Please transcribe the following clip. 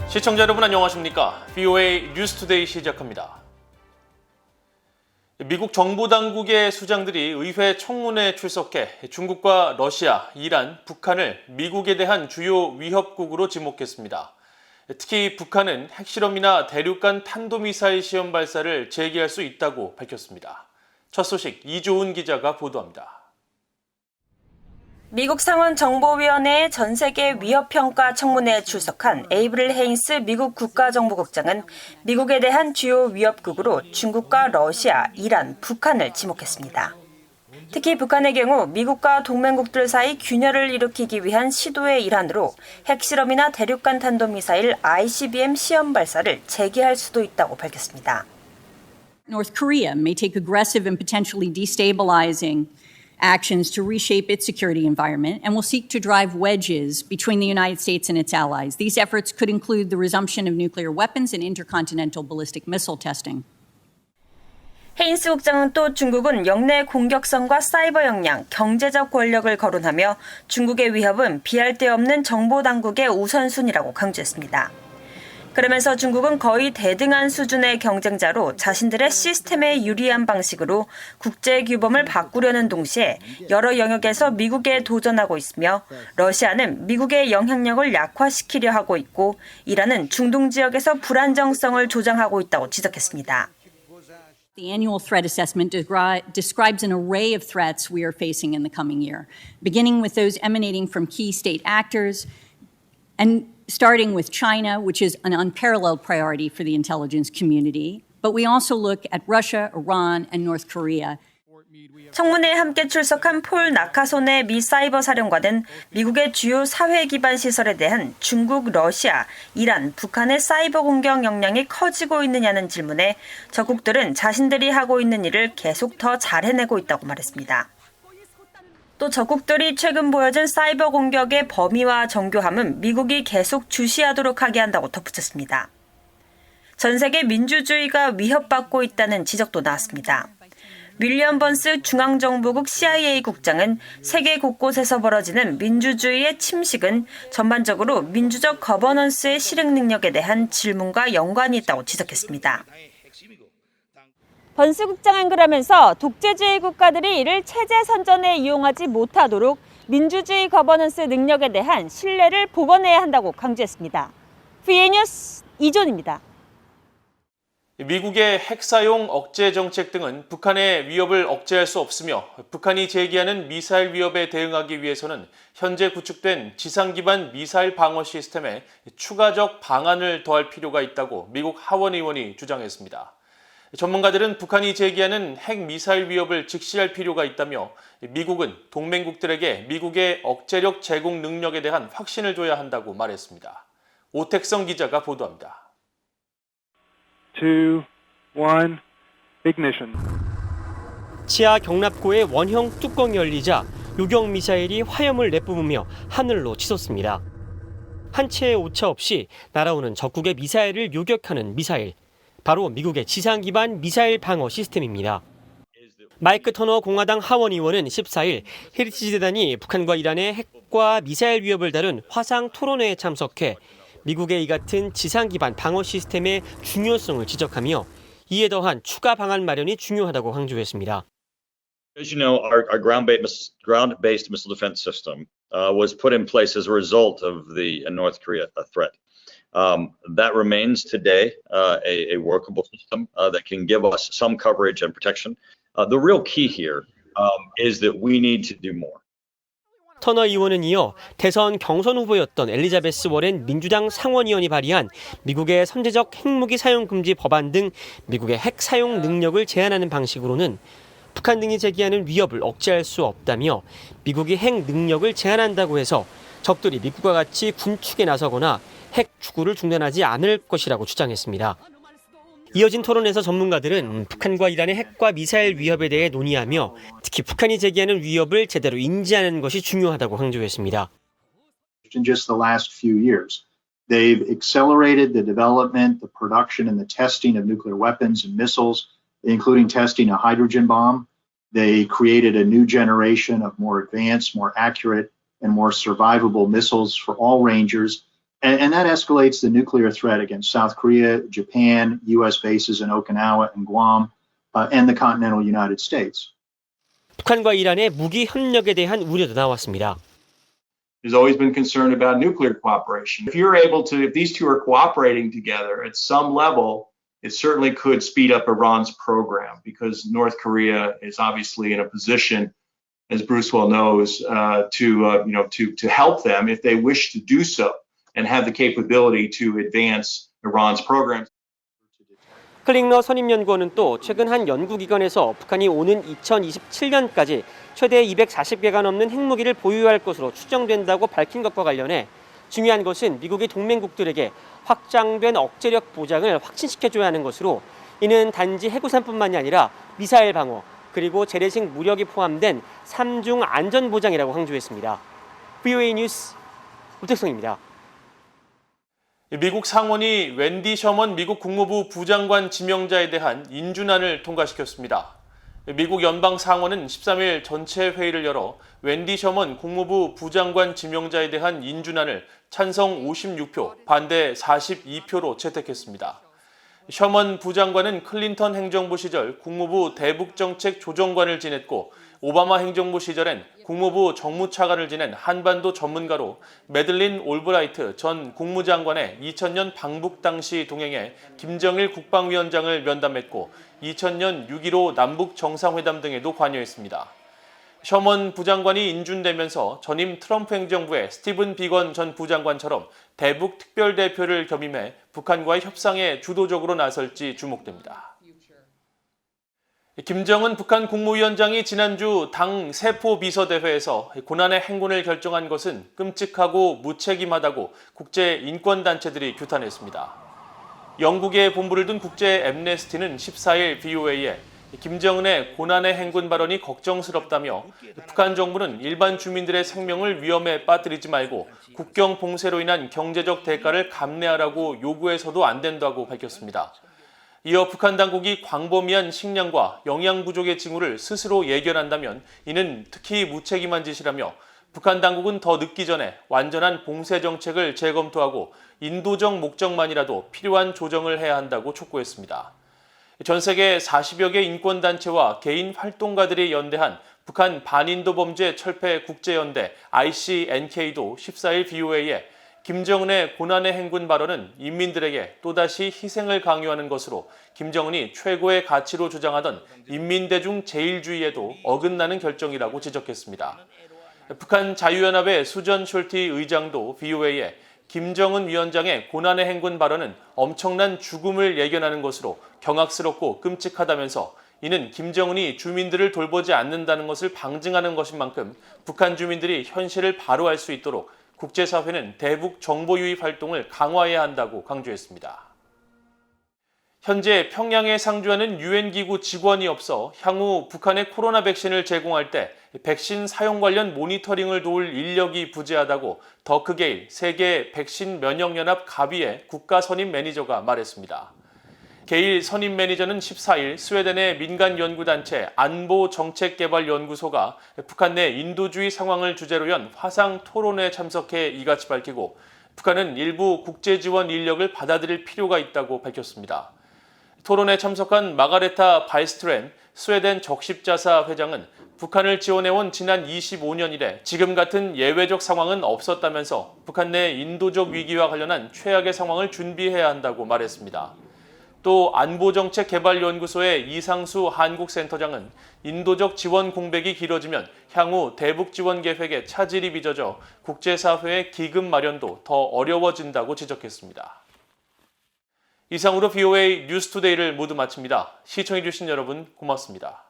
시청자 여러분 안녕하십니까? VOA 뉴스투데이 시작합니다. 미국 정보당국의 수장들이 의회 청문회에 출석해 중국과 러시아, 이란, 북한을 미국에 대한 주요 위협국으로 지목했습니다. 특히 북한은 핵실험이나 대륙간 탄도미사일 시험 발사를 재개할 수 있다고 밝혔습니다. 첫 소식 이조은 기자가 보도합니다. 미국 상원정보위원회의 전세계 위협평가 청문회에 출석한 에이브릴 헤인스 미국 국가정보국장은 미국에 대한 주요 위협국으로 중국과 러시아, 이란, 북한을 지목했습니다. 특히 북한의 경우 미국과 동맹국들 사이 균열을 일으키기 위한 시도의 일환으로 핵실험이나 대륙간 탄도미사일 ICBM 시험 발사를 재개할 수도 있다고 밝혔습니다. North Korea may take aggressive and potentially destabilizing actions to reshape its security environment and will seek to drive wedges between the United States and its allies. These efforts could include the resumption of nuclear weapons and intercontinental ballistic missile testing. 헤인스 국장은 또 중국은 영내 공격성과 사이버 역량, 경제적 권력을 거론하며 중국의 위협은 비할 데 없는 정보당국의 우선순위라고 강조했습니다. 그러면서 중국은 거의 대등한 수준의 경쟁자로 자신들의 시스템에 유리한 방식으로 국제규범을 바꾸려는 동시에 여러 영역에서 미국에 도전하고 있으며 러시아는 미국의 영향력을 약화시키려 하고 있고 이란은 중동 지역에서 불안정성을 조장하고 있다고 지적했습니다. The annual threat assessment describes an array of threats we are facing in the coming year, beginning with those emanating from key state actors and starting with China, which is an unparalleled priority for the intelligence community. But we also look at Russia, Iran, and North Korea. 청문회에 함께 출석한 폴 나카손의 미 사이버 사령관은 미국의 주요 사회 기반 시설에 대한 중국, 러시아, 이란, 북한의 사이버 공격 역량이 커지고 있느냐는 질문에 적국들은 자신들이 하고 있는 일을 계속 더 잘 해내고 있다고 말했습니다. 또 적국들이 최근 보여준 사이버 공격의 범위와 정교함은 미국이 계속 주시하도록 하게 한다고 덧붙였습니다. 전 세계 민주주의가 위협받고 있다는 지적도 나왔습니다. 윌리엄 번스 중앙정보국 CIA 국장은 세계 곳곳에서 벌어지는 민주주의의 침식은 전반적으로 민주적 거버넌스의 실행 능력에 대한 질문과 연관이 있다고 지적했습니다. 번스 국장은 그러면서 독재주의 국가들이 이를 체제 선전에 이용하지 못하도록 민주주의 거버넌스 능력에 대한 신뢰를 복원해야 한다고 강조했습니다. VOA 뉴스 이존입니다. 미국의 핵사용 억제 정책 등은 북한의 위협을 억제할 수 없으며 북한이 제기하는 미사일 위협에 대응하기 위해서는 현재 구축된 지상 기반 미사일 방어 시스템에 추가적 방안을 더할 필요가 있다고 미국 하원 의원이 주장했습니다. 전문가들은 북한이 제기하는 핵 미사일 위협을 직시할 필요가 있다며 미국은 동맹국들에게 미국의 억제력 제공 능력에 대한 확신을 줘야 한다고 말했습니다. 오택성 기자가 보도합니다. 2, 1, ignition. 지하 경납고의 원형 뚜껑이 열리자 요격 미사일이 화염을 내뿜으며 하늘로 치솟습니다. 한 채의 오차 없이 날아오는 적국의 미사일을 요격하는 미사일. 바로 미국의 지상 기반 미사일 방어 시스템입니다. 마이크 터너 공화당 하원 의원은 14일 헤리티지 재단이 북한과 이란의 핵과 미사일 위협을 다룬 화상 토론회에 참석해 미국의 이 같은 지상 기반 방어 시스템의 중요성을 지적하며 이에 더한 추가 방안 마련이 중요하다고 강조했습니다. As you know, our ground-based missile defense system was put in place as a result of the North Korea threat. That remains today a workable system that can give us some coverage and protection. The real key here is that we need to do more. 터너 의원은 이어 대선 경선 후보였던 엘리자베스 워렌 민주당 상원의원이 발의한 미국의 선제적 핵무기 사용 금지 법안 등 미국의 핵 사용 능력을 제한하는 방식으로는 북한 등이 제기하는 위협을 억제할 수 없다며 미국이 핵 능력을 제한한다고 해서 적들이 미국과 같이 군축에 나서거나 핵 추구를 중단하지 않을 것이라고 주장했습니다. 이어진 토론에서 전문가들은 북한과 이란의 핵과 미사일 위협에 대해 논의하며 특히 북한이 제기하는 위협을 제대로 인지하는 것이 중요하다고 강조했습니다. In just the last few years, they've accelerated the development, the production, and the testing of nuclear weapons and missiles, including testing a hydrogen bomb. They created a new generation of more advanced, more accurate, and more survivable missiles for all rangers. And that escalates the nuclear threat against South Korea, Japan, U.S. bases in Okinawa and Guam, and the continental United States. 북한과 이란의 무기 협력에 대한 우려도 나왔습니다. There's always been concern about nuclear cooperation. If these two are cooperating together at some level, it certainly could speed up Iran's program because North Korea is obviously in a position, as Bruce well knows, to help them if they wish to do so and have the capability to advance Iran's program. 클링러 선임연구원은 또 최근 한 연구기관에서 북한이 오는 2027년까지 최대 240개가 넘는 핵무기를 보유할 것으로 추정된다고 밝힌 것과 관련해 중요한 것은 미국의 동맹국들에게 확장된 억제력 보장을 확신시켜줘야 하는 것으로 이는 단지 해구산뿐만이 아니라 미사일 방어 그리고 재래식 무력이 포함된 3중 안전 보장이라고 강조했습니다. VOA 뉴스 우택성입니다. 미국 상원이 웬디 셔먼 미국 국무부 부장관 지명자에 대한 인준안을 통과시켰습니다. 미국 연방 상원은 13일 전체 회의를 열어 웬디 셔먼 국무부 부장관 지명자에 대한 인준안을 찬성 56표, 반대 42표로 채택했습니다. 셔먼 부장관은 클린턴 행정부 시절 국무부 대북정책 조정관을 지냈고 오바마 행정부 시절엔 국무부 정무차관을 지낸 한반도 전문가로 매들린 올브라이트 전 국무장관의 2000년 방북 당시 동행해 김정일 국방위원장을 면담했고 2000년 6.15 남북 정상회담 등에도 관여했습니다. 셔먼 부장관이 인준되면서 전임 트럼프 행정부의 스티븐 비건 전 부장관처럼 대북 특별대표를 겸임해 북한과의 협상에 주도적으로 나설지 주목됩니다. 김정은 북한 국무위원장이 지난주 당 세포 비서대회에서 고난의 행군을 결정한 것은 끔찍하고 무책임하다고 국제인권단체들이 규탄했습니다. 영국에 본부를 둔 국제 앰네스티는 14일 VOA에 김정은의 고난의 행군 발언이 걱정스럽다며 북한 정부는 일반 주민들의 생명을 위험에 빠뜨리지 말고 국경 봉쇄로 인한 경제적 대가를 감내하라고 요구해서도 안 된다고 밝혔습니다. 이어 북한 당국이 광범위한 식량과 영양 부족의 징후를 스스로 예견한다면 이는 특히 무책임한 짓이라며 북한 당국은 더 늦기 전에 완전한 봉쇄 정책을 재검토하고 인도적 목적만이라도 필요한 조정을 해야 한다고 촉구했습니다. 전 세계 40여 개 인권단체와 개인 활동가들이 연대한 북한 반인도 범죄 철폐 국제연대 ICNK도 14일 VOA에 김정은의 고난의 행군 발언은 인민들에게 또다시 희생을 강요하는 것으로 김정은이 최고의 가치로 주장하던 인민대중 제일주의에도 어긋나는 결정이라고 지적했습니다. 북한 자유연합의 수전 숄티 의장도 VOA에 김정은 위원장의 고난의 행군 발언은 엄청난 죽음을 예견하는 것으로 경악스럽고 끔찍하다면서 이는 김정은이 주민들을 돌보지 않는다는 것을 방증하는 것인 만큼 북한 주민들이 현실을 바로 알 수 있도록 국제사회는 대북 정보 유입 활동을 강화해야 한다고 강조했습니다. 현재 평양에 상주하는 유엔기구 직원이 없어 향후 북한에 코로나 백신을 제공할 때 백신 사용 관련 모니터링을 도울 인력이 부재하다고 더크게일 세계 백신 면역연합 가비의 국가 선임 매니저가 말했습니다. 게일 선임 매니저는 14일 스웨덴의 민간 연구단체 안보정책개발연구소가 북한 내 인도주의 상황을 주제로 연 화상 토론회에 참석해 이같이 밝히고 북한은 일부 국제지원 인력을 받아들일 필요가 있다고 밝혔습니다. 토론에 참석한 마가레타 바이스트렌 스웨덴 적십자사 회장은 북한을 지원해온 지난 25년 이래 지금 같은 예외적 상황은 없었다면서 북한 내 인도적 위기와 관련한 최악의 상황을 준비해야 한다고 말했습니다. 또 안보정책개발연구소의 이상수 한국센터장은 인도적 지원 공백이 길어지면 향후 대북 지원 계획에 차질이 빚어져 국제사회의 기금 마련도 더 어려워진다고 지적했습니다. 이상으로 VOA 뉴스투데이를 모두 마칩니다. 시청해주신 여러분 고맙습니다.